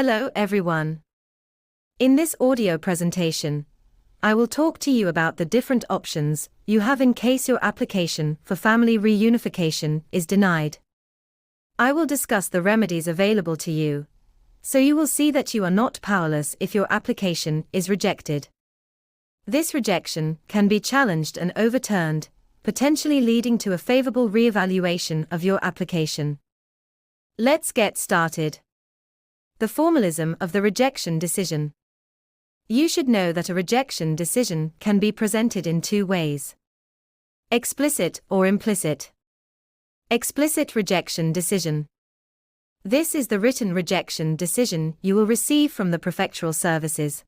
Hello everyone. In this audio presentation, I will talk to you about the different options you have in case your application for family reunification is denied. I will discuss the remedies available to you, so you will see that you are not powerless if your application is rejected. This rejection can be challenged and overturned, potentially leading to a favorable re-evaluation of your application. Let's get started. The formalism of the rejection decision. You should know that a rejection decision can be presented in two ways: explicit or implicit. Explicit rejection decision. This is the written rejection decision you will receive from the prefectural services.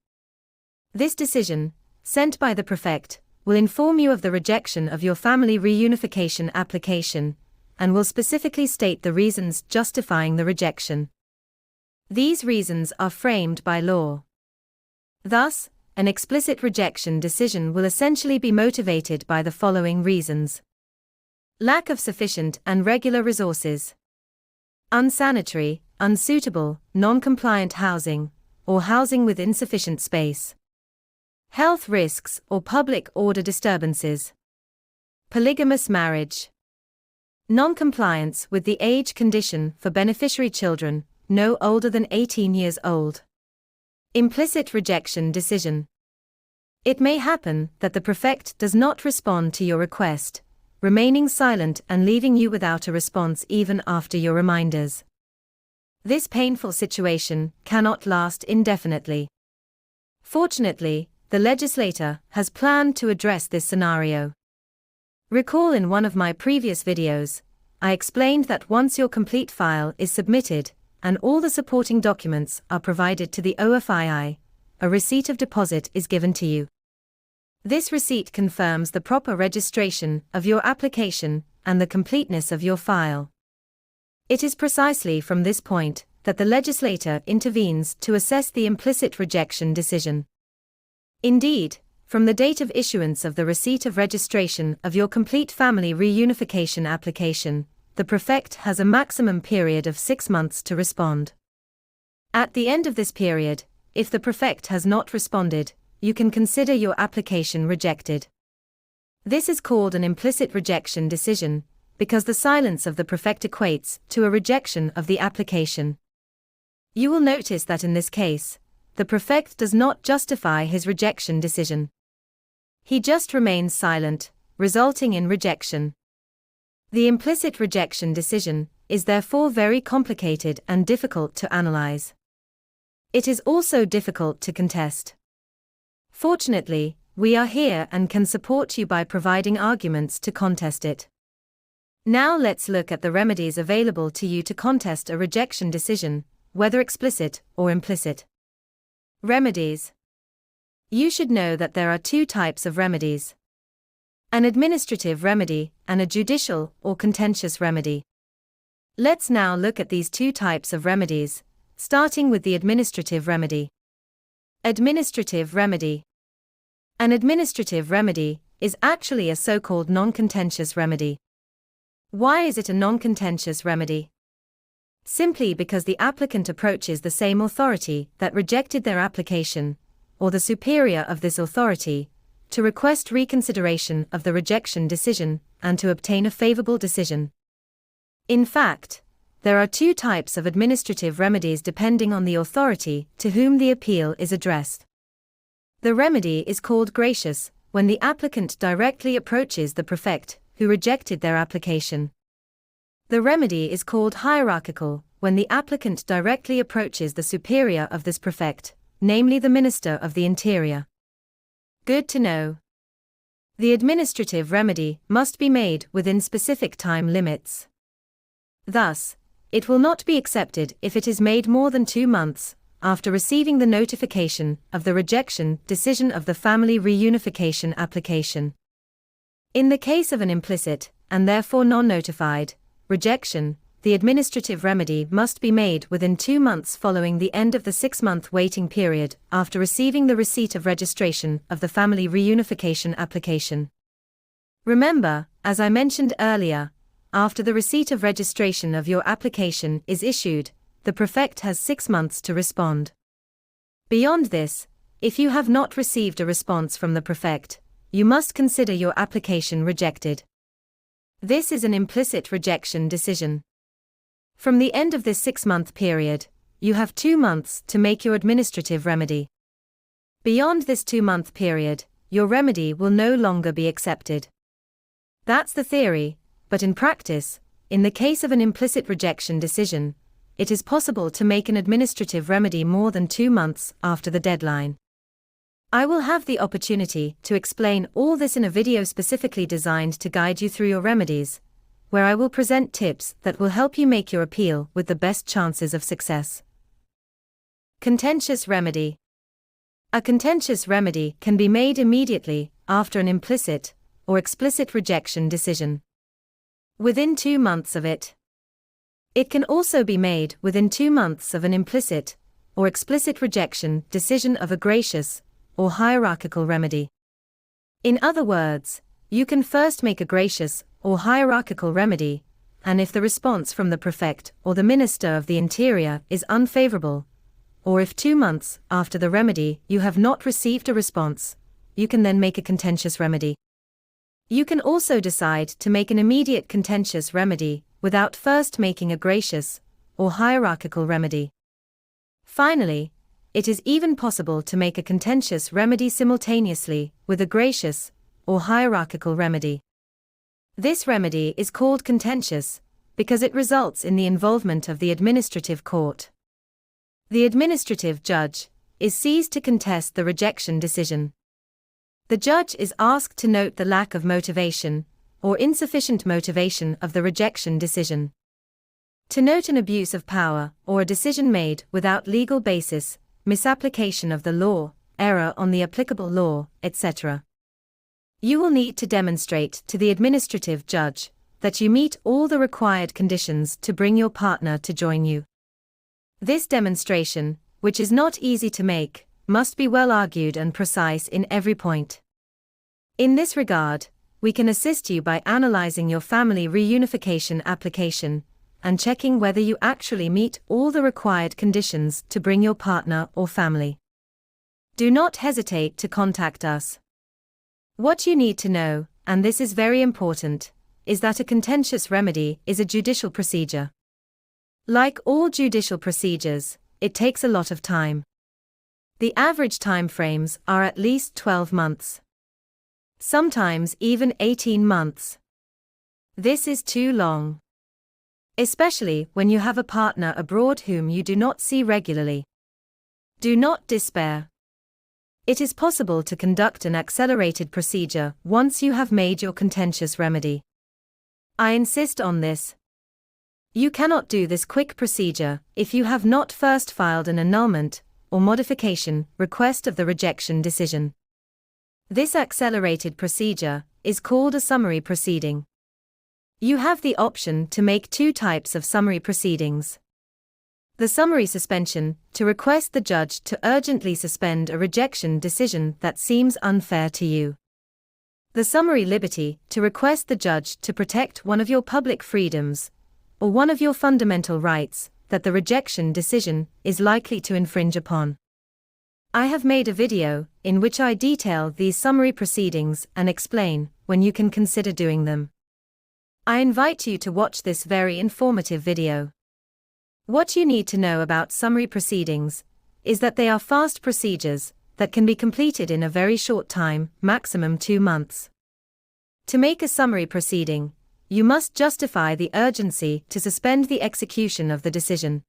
This decision, sent by the prefect, will inform you of the rejection of your family reunification application, and will specifically state the reasons justifying the rejection. These reasons are framed by law. Thus, an explicit rejection decision will essentially be motivated by the following reasons: lack of sufficient and regular resources, unsanitary, unsuitable, non-compliant housing, or housing with insufficient space, health risks or public order disturbances, polygamous marriage, non-compliance with the age condition for beneficiary children no older than 18 years old. Implicit rejection decision. It may happen that the prefect does not respond to your request, remaining silent and leaving you without a response even after your reminders. This painful situation cannot last indefinitely. Fortunately, the legislator has planned to address this scenario. Recall in one of my previous videos, I explained that once your complete file is submitted, and all the supporting documents are provided to the OFII, a receipt of deposit is given to you. This receipt confirms the proper registration of your application and the completeness of your file. It is precisely from this point that the legislator intervenes to assess the implicit rejection decision. Indeed, from the date of issuance of the receipt of registration of your complete family reunification application, the prefect has a maximum period of 6 months to respond. At the end of this period, if the prefect has not responded, you can consider your application rejected. This is called an implicit rejection decision, because the silence of the prefect equates to a rejection of the application. You will notice that in this case, the prefect does not justify his rejection decision. He just remains silent, resulting in rejection. The implicit rejection decision is therefore very complicated and difficult to analyze. It is also difficult to contest. Fortunately, we are here and can support you by providing arguments to contest it. Now let's look at the remedies available to you to contest a rejection decision, whether explicit or implicit. Remedies. You should know that there are two types of remedies: an administrative remedy and a judicial or contentious remedy. Let's now look at these two types of remedies, starting with the administrative remedy. Administrative remedy. An administrative remedy is actually a so-called non-contentious remedy. Why is it a non-contentious remedy? Simply because the applicant approaches the same authority that rejected their application, or the superior of this authority, to request reconsideration of the rejection decision and to obtain a favorable decision. In fact, there are two types of administrative remedies depending on the authority to whom the appeal is addressed. The remedy is called gracious when the applicant directly approaches the prefect who rejected their application. The remedy is called hierarchical when the applicant directly approaches the superior of this prefect, namely the Minister of the Interior. Good to know. The administrative remedy must be made within specific time limits. Thus, it will not be accepted if it is made more than 2 months after receiving the notification of the rejection decision of the family reunification application. In the case of an implicit, and therefore non-notified, rejection, the administrative remedy must be made within 2 months following the end of the 6-month waiting period after receiving the receipt of registration of the family reunification application. Remember, as I mentioned earlier, after the receipt of registration of your application is issued, the prefect has 6 months to respond. Beyond this, if you have not received a response from the prefect, you must consider your application rejected. This is an implicit rejection decision. From the end of this 6-month period, you have 2 months to make your administrative remedy. Beyond this 2-month period, your remedy will no longer be accepted. That's the theory, but in practice, in the case of an implicit rejection decision, it is possible to make an administrative remedy more than 2 months after the deadline. I will have the opportunity to explain all this in a video specifically designed to guide you through your remedies, where I will present tips that will help you make your appeal with the best chances of success. Contentious remedy. A contentious remedy can be made immediately after an implicit or explicit rejection decision, within 2 months of it. It can also be made within 2 months of an implicit or explicit rejection decision of a gracious or hierarchical remedy. In other words, you can first make a gracious or hierarchical remedy, and if the response from the prefect or the Minister of the Interior is unfavorable, or if 2 months after the remedy you have not received a response, you can then make a contentious remedy. You can also decide to make an immediate contentious remedy without first making a gracious or hierarchical remedy. Finally, it is even possible to make a contentious remedy simultaneously with a gracious or hierarchical remedy. This remedy is called contentious because it results in the involvement of the administrative court. The administrative judge is seized to contest the rejection decision. The judge is asked to note the lack of motivation or insufficient motivation of the rejection decision, to note an abuse of power or a decision made without legal basis, misapplication of the law, error on the applicable law, etc. You will need to demonstrate to the administrative judge that you meet all the required conditions to bring your partner to join you. This demonstration, which is not easy to make, must be well argued and precise in every point. In this regard, we can assist you by analyzing your family reunification application and checking whether you actually meet all the required conditions to bring your partner or family. Do not hesitate to contact us. What you need to know, and this is very important, is that a contentious remedy is a judicial procedure. Like all judicial procedures, it takes a lot of time. The average time frames are at least 12 months. Sometimes even 18 months. This is too long. Especially when you have a partner abroad whom you do not see regularly. Do not despair. It is possible to conduct an accelerated procedure once you have made your contentious remedy. I insist on this. You cannot do this quick procedure if you have not first filed an annulment or modification request of the rejection decision. This accelerated procedure is called a summary proceeding. You have the option to make 2 types of summary proceedings. The summary suspension, to request the judge to urgently suspend a rejection decision that seems unfair to you. The summary liberty, to request the judge to protect one of your public freedoms, or one of your fundamental rights, that the rejection decision is likely to infringe upon. I have made a video in which I detail these summary proceedings and explain when you can consider doing them. I invite you to watch this very informative video. What you need to know about summary proceedings is that they are fast procedures that can be completed in a very short time, maximum 2 months. To make a summary proceeding, you must justify the urgency to suspend the execution of the decision.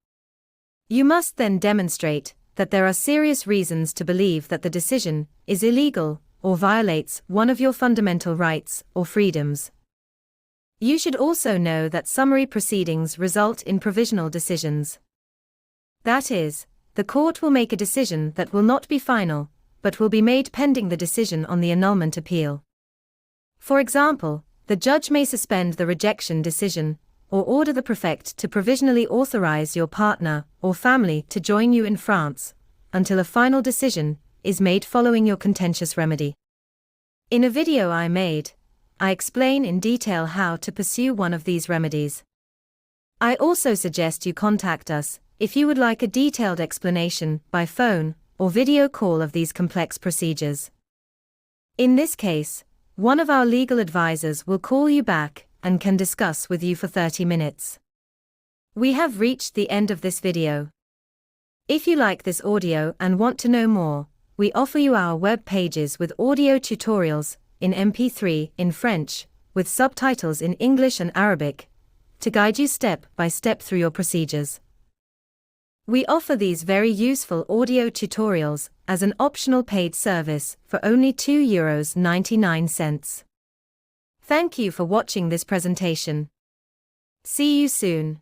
You must then demonstrate that there are serious reasons to believe that the decision is illegal or violates one of your fundamental rights or freedoms. You should also know that summary proceedings result in provisional decisions. That is, the court will make a decision that will not be final, but will be made pending the decision on the annulment appeal. For example, the judge may suspend the rejection decision, or order the prefect to provisionally authorize your partner or family to join you in France, until a final decision is made following your contentious remedy. In a video I made, I explain in detail how to pursue one of these remedies. I also suggest you contact us if you would like a detailed explanation by phone or video call of these complex procedures. In this case, one of our legal advisors will call you back and can discuss with you for 30 minutes. We have reached the end of this video. If you like this audio and want to know more, we offer you our web pages with audio tutorials in MP3 in French, with subtitles in English and Arabic, to guide you step by step through your procedures. We offer these very useful audio tutorials as an optional paid service for only €2.99. Thank you for watching this presentation. See you soon.